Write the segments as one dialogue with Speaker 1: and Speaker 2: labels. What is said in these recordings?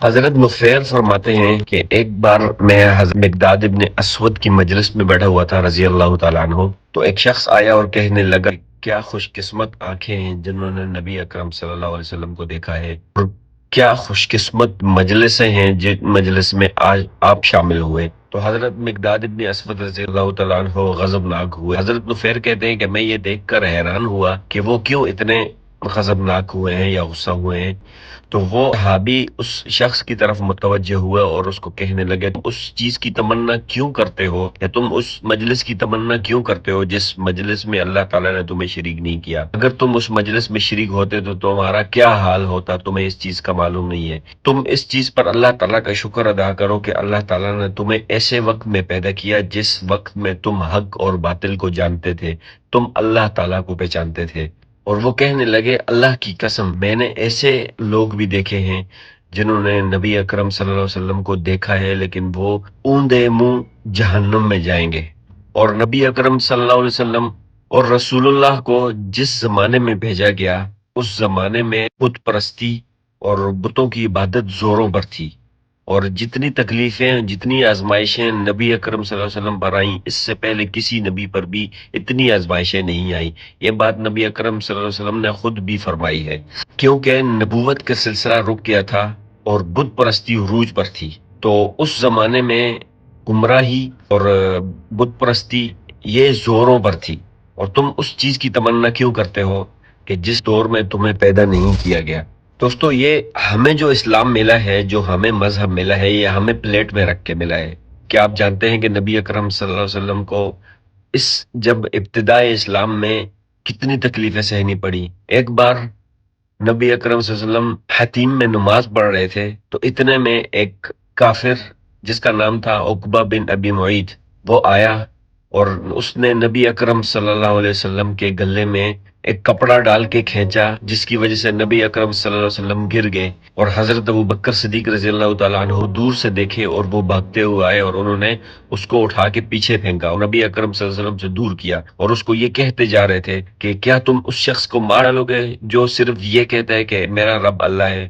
Speaker 1: حضرت نفیر فرماتے ہیں کہ ایک بار میں حضرت مقداد ابن اسود کی مجلس میں بیٹھا ہوا تھا رضی اللہ تعالیٰ عنہ، تو ایک شخص آیا اور کہنے لگا، کیا خوش قسمت آنکھیں ہیں جنہوں نے نبی اکرم صلی اللہ علیہ وسلم کو دیکھا ہے، اور کیا خوش قسمت مجلسیں ہیں جن مجلس میں آج آپ شامل ہوئے۔ تو حضرت مقداد ابن اسود رضی اللہ تعالیٰ عنہ غضبناک ہوئے۔ حضرت نفیر کہتے ہیں کہ میں یہ دیکھ کر حیران ہوا کہ وہ کیوں اتنے غضبناک ہوئے ہیں یا غصہ ہوئے ہیں۔ تو وہ صحابی اس شخص کی طرف متوجہ ہوا اور اس کو کہنے لگے، تم اس چیز کی تمنا کیوں کرتے ہو، یا تم اس مجلس کی تمنا کیوں کرتے ہو جس مجلس میں اللہ تعالیٰ نے تمہیں شریک نہیں کیا؟ اگر تم اس مجلس میں شریک ہوتے تو تمہارا کیا حال ہوتا، تمہیں اس چیز کا معلوم نہیں ہے۔ تم اس چیز پر اللہ تعالیٰ کا شکر ادا کرو کہ اللہ تعالیٰ نے تمہیں ایسے وقت میں پیدا کیا جس وقت میں تم حق اور باطل کو جانتے تھے، تم اللہ تعالیٰ کو پہچانتے تھے۔ اور وہ کہنے لگے، اللہ کی قسم میں نے ایسے لوگ بھی دیکھے ہیں جنہوں نے نبی اکرم صلی اللہ علیہ وسلم کو دیکھا ہے لیکن وہ اوندے منہ جہنم میں جائیں گے، اور نبی اکرم صلی اللہ علیہ وسلم اور رسول اللہ کو جس زمانے میں بھیجا گیا اس زمانے میں بت پرستی اور بتوں کی عبادت زوروں پر تھی، اور جتنی تکلیفیں جتنی آزمائشیں نبی اکرم صلی اللہ علیہ وسلم پر آئیں، اس سے پہلے کسی نبی پر بھی اتنی آزمائشیں نہیں آئیں۔ یہ بات نبی اکرم صلی اللہ علیہ وسلم نے خود بھی فرمائی ہے، کیونکہ نبوت کا سلسلہ رک گیا تھا اور بت پرستی عروج پر تھی۔ تو اس زمانے میں گمراہی اور بت پرستی یہ زوروں پر تھی، اور تم اس چیز کی تمنا کیوں کرتے ہو کہ جس دور میں تمہیں پیدا نہیں کیا گیا۔ دوستو، یہ ہمیں جو اسلام ملا ہے، جو ہمیں مذہب ملا ہے، یہ ہمیں پلیٹ میں رکھ کے ملا ہے۔ کیا آپ جانتے ہیں کہ نبی اکرم صلی اللہ علیہ وسلم کو اس جب ابتدائے اسلام میں کتنی تکلیفیں سہنی پڑی؟ ایک بار نبی اکرم صلی اللہ علیہ وسلم حتیم میں نماز پڑھ رہے تھے، تو اتنے میں ایک کافر جس کا نام تھا عقبہ بن ابی معیط، وہ آیا اور اس نے نبی اکرم صلی اللہ علیہ وسلم کے گلے میں ایک کپڑا ڈال کے کھینچا، جس کی وجہ سے نبی اکرم صلی اللہ علیہ وسلم گر گئے، اور حضرت ابو بکر صدیق رضی اللہ تعالیٰ عنہ دور سے دیکھے اور وہ بھاگتے ہوئے آئے اور انہوں نے اس کو اٹھا کے پیچھے پھینکا اور نبی اکرم صلی اللہ علیہ وسلم سے دور کیا، اور اس کو یہ کہتے جا رہے تھے کہ کیا تم اس شخص کو مار ڈالو گے جو صرف یہ کہتا ہے کہ میرا رب اللہ ہے۔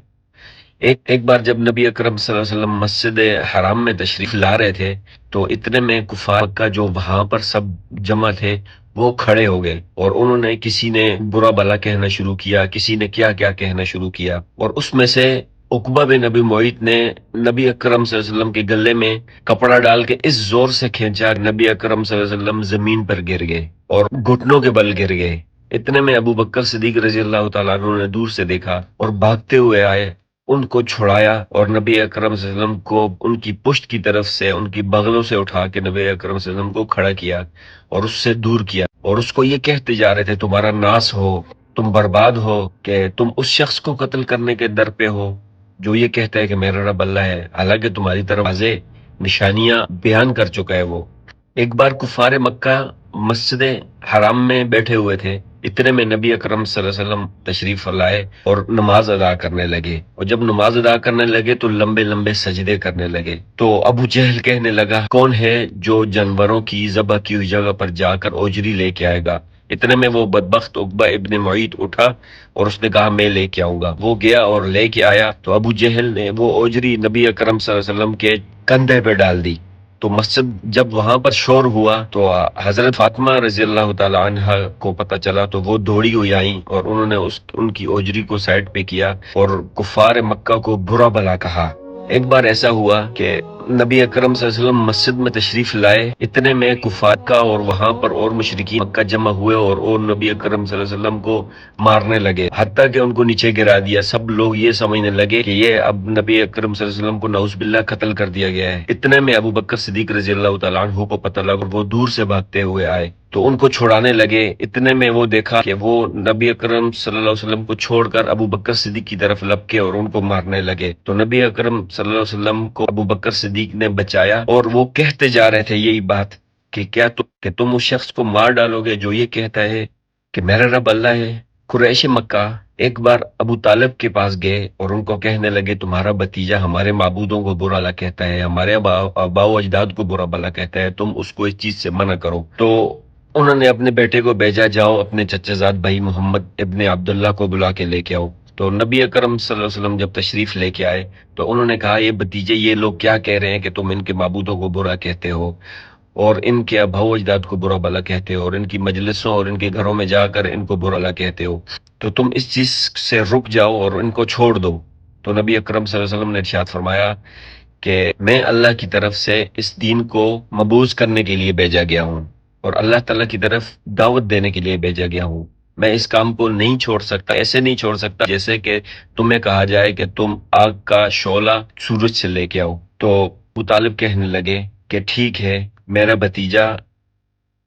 Speaker 1: ایک بار جب نبی اکرم صلی اللہ علیہ وسلم مسجد حرام میں تشریف لا رہے تھے، تو اتنے میں کفار مکہ جو وہاں پر سب جمع تھے وہ کھڑے ہو گئے، اور انہوں نے کسی نے برا بلا کہنا شروع کیا، کسی نے کیا کیا کہنا شروع کیا، اور اس میں سے عقبہ بن نبی معیط نے نبی اکرم صلی اللہ علیہ وسلم کے گلے میں کپڑا ڈال کے اس زور سے کھینچا کہ نبی اکرم صلی اللہ علیہ وسلم زمین پر گر گئے اور گھٹنوں کے بل گر گئے۔ اتنے میں ابو بکر صدیق رضی اللہ تعالیٰ عنہ نے دور سے دیکھا اور بھاگتے ہوئے آئے، ان کو چھڑایا، اور نبی اکرم صلی اللہ علیہ وسلم کو ان کی پشت کی طرف سے ان کی بغلوں سے اٹھا کے نبی اکرم صلی اللہ علیہ وسلم کو کھڑا کیا اور اس سے دور کیا، اور اس کو یہ کہتے جا رہے تھے، تمہارا ناس ہو، تم برباد ہو، کہ تم اس شخص کو قتل کرنے کے در پہ ہو جو یہ کہتا ہے کہ میرا رب اللہ ہے، حالانکہ تمہاری طرف واضح نشانیاں بیان کر چکا ہے وہ۔ ایک بار کفار مکہ مسجد حرام میں بیٹھے ہوئے تھے، اتنے میں نبی اکرم صلی اللہ علیہ وسلم تشریف لائے اور نماز ادا کرنے لگے، اور جب نماز ادا کرنے لگے تو لمبے لمبے سجدے کرنے لگے۔ تو ابو جہل کہنے لگا، کون ہے جو جانوروں کی ذبح کی ہوئی جگہ پر جا کر اوجری لے کے آئے گا؟ اتنے میں وہ بدبخت عقبہ ابن معیط اٹھا اور اس نے کہا، میں لے کے آؤں گا۔ وہ گیا اور لے کے آیا، تو ابو جہل نے وہ اوجری نبی اکرم صلی اللہ علیہ وسلم کے کندھے پہ ڈال دی۔ تو مسجد جب وہاں پر شور ہوا تو حضرت فاطمہ رضی اللہ تعالی عنہ کو پتہ چلا، تو وہ دوڑی ہوئی آئیں اور انہوں نے ان کی اوجری کو سائڈ پہ کیا اور کفار مکہ کو برا بلا کہا۔ ایک بار ایسا ہوا کہ نبی اکرم صلی اللہ علیہ وسلم مسجد میں تشریف لائے، اتنے میں کفار کا اور وہاں پر اور مشرکین مکہ جمع ہوئے اور نبی اکرم صلی اللہ علیہ وسلم کو مارنے لگے، حتیٰ کہ ان کو نیچے گرا دیا۔ سب لوگ یہ سمجھنے لگے کہ یہ اب نبی اکرم صلی اللہ علیہ وسلم کو نعوذ باللہ قتل کر دیا گیا ہے۔ اتنے میں ابو بکر صدیق رضی اللہ تعالیٰ عنہ کو پتہ لگا، وہ دور سے بھاگتے ہوئے آئے تو ان کو چھڑانے لگے۔ اتنے میں وہ دیکھا کہ وہ نبی اکرم صلی اللہ علیہ وسلم کو چھوڑ کر ابو بکر صدیق کی طرف لپکے اور ان کو مارنے لگے، تو نبی اکرم صلی اللہ علیہ وسلم کو ابو بکر صدیق نے بچایا، اور وہ کہتے جا رہے تھے یہی بات کہ کیا تم اس شخص کو مار ڈالو گے جو یہ کہتا ہے کہ میرا رب اللہ ہے۔ قریش مکہ ایک بار ابو طالب کے پاس گئے اور ان کو کہنے لگے، تمہارا بھتیجا ہمارے معبودوں کو برا بھلا کہتا ہے، ہمارے آباء و اجداد کو برا بھلا کہتا ہے، تم اس کو اس چیز سے منع کرو۔ تو انہوں نے اپنے بیٹے کو بھیجا، جاؤ اپنے چچا زاد بھائی محمد ابن عبداللہ کو بلا کے لے کے آؤ۔ تو نبی اکرم صلی اللہ علیہ وسلم جب تشریف لے کے آئے تو انہوں نے کہا، یہ بھتیجے، یہ لوگ کیا کہہ رہے ہیں کہ تم ان کے معبودوں کو برا کہتے ہو اور ان کے اباؤ اجداد کو برا بلا کہتے ہو اور ان کی مجلسوں اور ان کے گھروں میں جا کر ان کو برا بلا کہتے ہو، تو تم اس چیز سے رک جاؤ اور ان کو چھوڑ دو۔ تو نبی اکرم صلی اللہ علیہ وسلم نے ارشاد فرمایا کہ میں اللہ کی طرف سے اس دین کو مبوذ کرنے کے لیے بھیجا گیا ہوں اور اللہ تعالیٰ کی طرف دعوت دینے کے لیے بھیجا گیا ہوں۔ میں اس کام کو نہیں چھوڑ سکتا، ایسے نہیں چھوڑ سکتا جیسے کہ تمہیں کہا جائے کہ تم آگ کا شعلہ سورج سے لے کے آؤ۔ تو ابو طالب کہنے لگے کہ ٹھیک ہے، میرا بھتیجا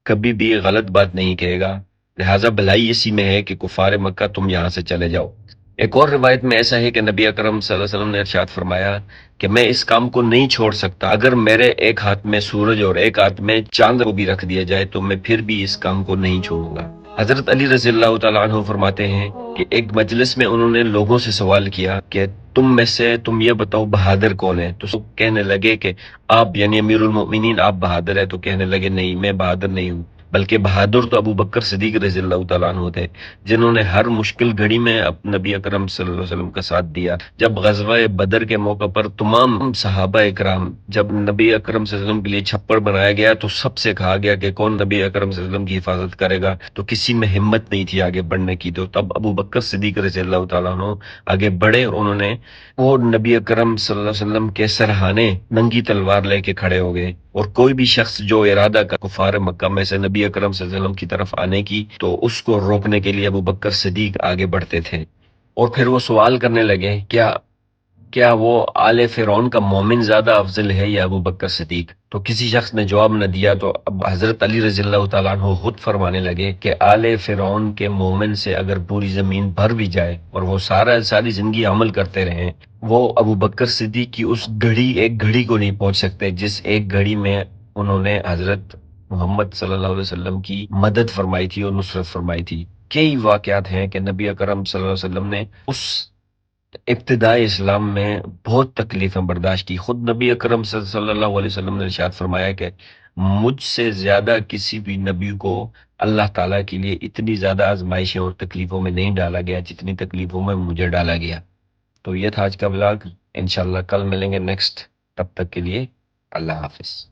Speaker 1: کبھی بھی غلط بات نہیں کہے گا، لہٰذا بھلائی اسی میں ہے کہ کفار مکہ تم یہاں سے چلے جاؤ۔ ایک اور روایت میں ایسا ہے کہ نبی اکرم صلی اللہ علیہ وسلم نے ارشاد فرمایا کہ میں اس کام کو نہیں چھوڑ سکتا، اگر میرے ایک ہاتھ میں سورج اور ایک ہاتھ میں چاند کو بھی رکھ دیا جائے تو میں پھر بھی اس کام کو نہیں چھوڑوں گا۔ حضرت علی رضی اللہ تعالیٰ عنہ فرماتے ہیں کہ ایک مجلس میں انہوں نے لوگوں سے سوال کیا کہ تم یہ بتاؤ بہادر کون ہے؟ تو سب کہنے لگے کہ آپ، یعنی امیر المؤمنین، آپ بہادر ہے؟ تو کہنے لگے نہیں، میں بہادر نہیں ہوں، بلکہ بہادر تو ابو بکر صدیق رضی اللہ تعالیٰ عنہ تھے، جنہوں نے ہر مشکل گھڑی میں نبی اکرم صلی اللہ علیہ وسلم کا ساتھ دیا۔ جب غزوہ بدر کے موقع پر تمام صحابہ اکرام، جب نبی اکرم صلی اللہ علیہ وسلم کے لیے چھپڑ بنایا گیا تو سب سے کہا گیا کہ کون نبی اکرم صلی اللہ علیہ وسلم کی حفاظت کرے گا، تو کسی میں ہمت نہیں تھی آگے بڑھنے کی، تو تب ابو بکر صدیق رضی اللہ تعالیٰ عنہ آگے بڑھے اور انہوں نے وہ نبی اکرم صلی اللہ علیہ وسلم کے سرہانے ننگی تلوار لے کے کھڑے ہو گئے، اور کوئی بھی شخص جو ارادہ کا کفار مکہ میں سے نبی اکرم صلی اللہ علیہ وسلم کی طرف آنے کی، تو اس کو روکنے کے لیے ابو بکر صدیق آگے بڑھتے تھے۔ اور پھر وہ سوال کرنے لگے، کیا وہ آل فرعون کا مومن زیادہ افضل ہے یا ابو بکر صدیق؟ تو کسی شخص نے جواب نہ دیا، تو اب حضرت علی رضی اللہ تعالیٰ عنہ خود فرمانے لگے کہ آل فرعون کے مومن سے اگر پوری زمین بھر بھی جائے اور وہ ساری زندگی عمل کرتے رہیں، وہ ابو بکر صدیق کی اس ایک گھڑی کو نہیں پہنچ سکتے جس ایک گھڑی میں انہوں نے حضرت محمد صلی اللہ علیہ وسلم کی مدد فرمائی تھی اور نصرت فرمائی تھی۔ کئی واقعات ہیں کہ نبی اکرم صلی اللہ علیہ وسلم نے اس ابتدائی اسلام میں بہت تکلیفیں برداشت کی۔ خود نبی اکرم صلی اللہ علیہ وسلم نے ارشاد فرمایا کہ مجھ سے زیادہ کسی بھی نبی کو اللہ تعالیٰ کے لیے اتنی زیادہ آزمائشیں اور تکلیفوں میں نہیں ڈالا گیا جتنی تکلیفوں میں مجھے ڈالا گیا۔ تو یہ تھا آج کا ولاگ، انشاءاللہ کل ملیں گے نیکسٹ، تب تک کے لیے اللہ حافظ۔